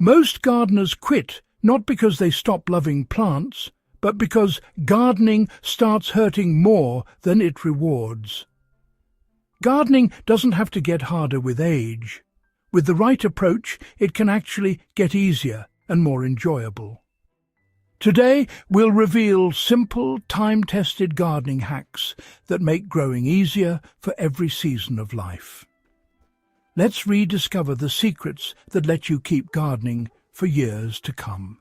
Most gardeners quit not because they stop loving plants, but because gardening starts hurting more than it rewards. Gardening doesn't have to get harder with age. With the right approach, it can actually get easier and more enjoyable. Today, we'll reveal simple, time-tested gardening hacks that make growing easier for every season of life. Let's rediscover the secrets that let you keep gardening for years to come.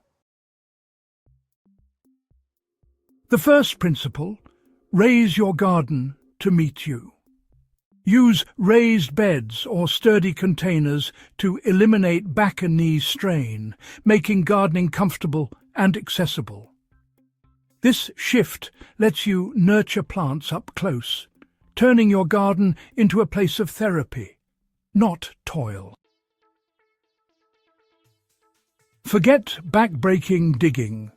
The first principle: raise your garden to meet you. Use raised beds or sturdy containers to eliminate back and knee strain, making gardening comfortable and accessible. This shift lets you nurture plants up close, turning your garden into a place of therapy, not toil. Forget back-breaking digging.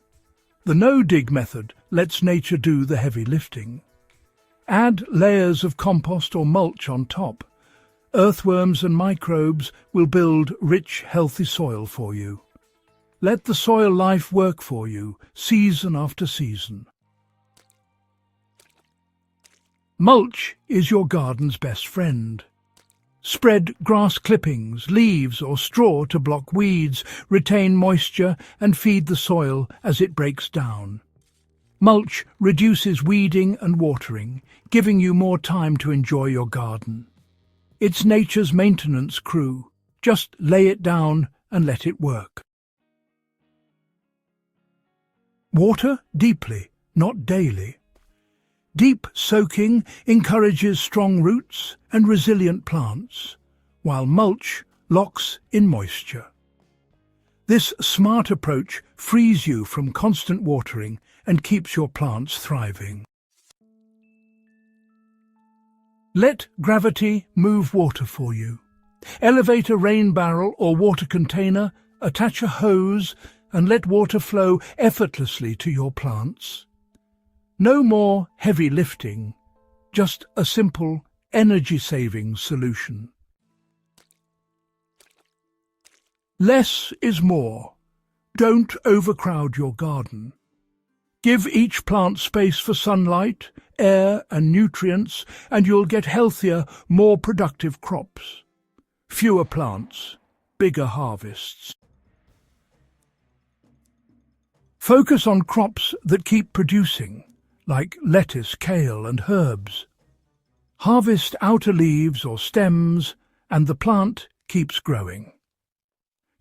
The no-dig method lets nature do the heavy lifting. Add layers of compost or mulch on top. Earthworms and microbes will build rich, healthy soil for you. Let the soil life work for you, season after season. Mulch is your garden's best friend. Spread grass clippings, leaves or straw to block weeds, retain moisture and feed the soil as it breaks down. Mulch reduces weeding and watering, giving you more time to enjoy your garden. It's nature's maintenance crew. Just lay it down and let it work. Water deeply, not daily. Deep soaking encourages strong roots and resilient plants, while mulch locks in moisture. This smart approach frees you from constant watering and keeps your plants thriving. Let gravity move water for you. Elevate a rain barrel or water container, attach a hose, and let water flow effortlessly to your plants. No more heavy lifting, just a simple, energy-saving solution. Less is more. Don't overcrowd your garden. Give each plant space for sunlight, air and nutrients, and you'll get healthier, more productive crops. Fewer plants, bigger harvests. Focus on crops that keep producing, like lettuce, kale and herbs. Harvest outer leaves or stems, and the plant keeps growing.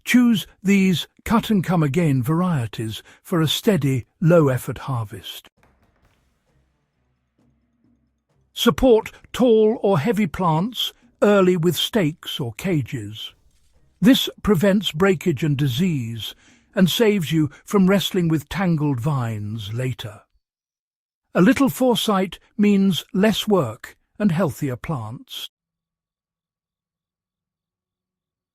Choose these cut-and-come-again varieties for a steady, low-effort harvest. Support tall or heavy plants early with stakes or cages. This prevents breakage and disease and saves you from wrestling with tangled vines later. A little foresight means less work and healthier plants.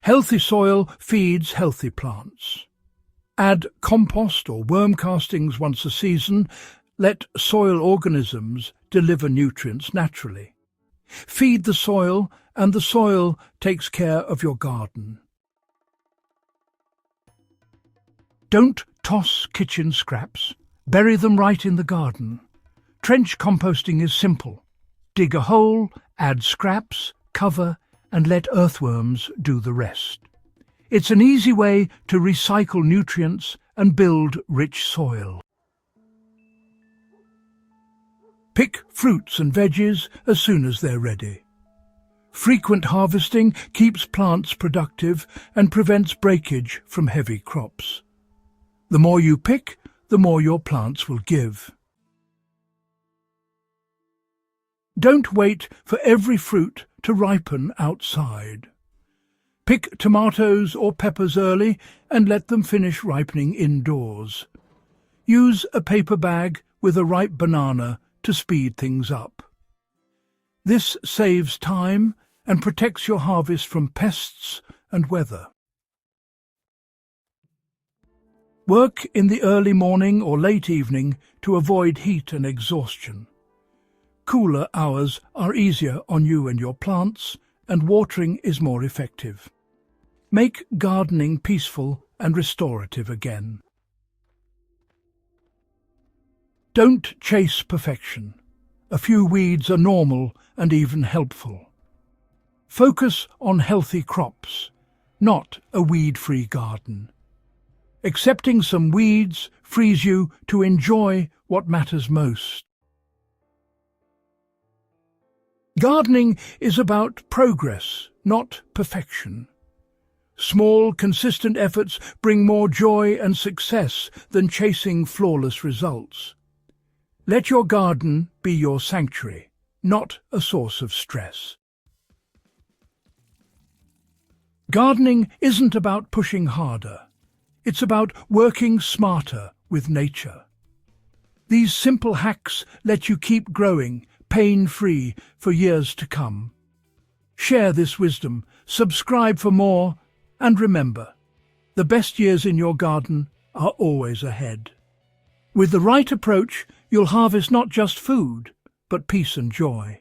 Healthy soil feeds healthy plants. Add compost or worm castings once a season. Let soil organisms deliver nutrients naturally. Feed the soil, and the soil takes care of your garden. Don't toss kitchen scraps. Bury them right in the garden. Trench composting is simple. Dig a hole, add scraps, cover, and let earthworms do the rest. It's an easy way to recycle nutrients and build rich soil. Pick fruits and veggies as soon as they're ready. Frequent harvesting keeps plants productive and prevents breakage from heavy crops. The more you pick, the more your plants will give. Don't wait for every fruit to ripen outside. Pick tomatoes or peppers early and let them finish ripening indoors. Use a paper bag with a ripe banana to speed things up. This saves time and protects your harvest from pests and weather. Work in the early morning or late evening to avoid heat and exhaustion. Cooler hours are easier on you and your plants, and watering is more effective. Make gardening peaceful and restorative again. Don't chase perfection. A few weeds are normal and even helpful. Focus on healthy crops, not a weed-free garden. Accepting some weeds frees you to enjoy what matters most. Gardening is about progress, not perfection. Small, consistent efforts bring more joy and success than chasing flawless results. Let your garden be your sanctuary, not a source of stress. Gardening isn't about pushing harder. It's about working smarter with nature. These simple hacks let you keep growing, pain-free, for years to come. Share this wisdom, subscribe for more, and remember, the best years in your garden are always ahead. With the right approach, you'll harvest not just food, but peace and joy.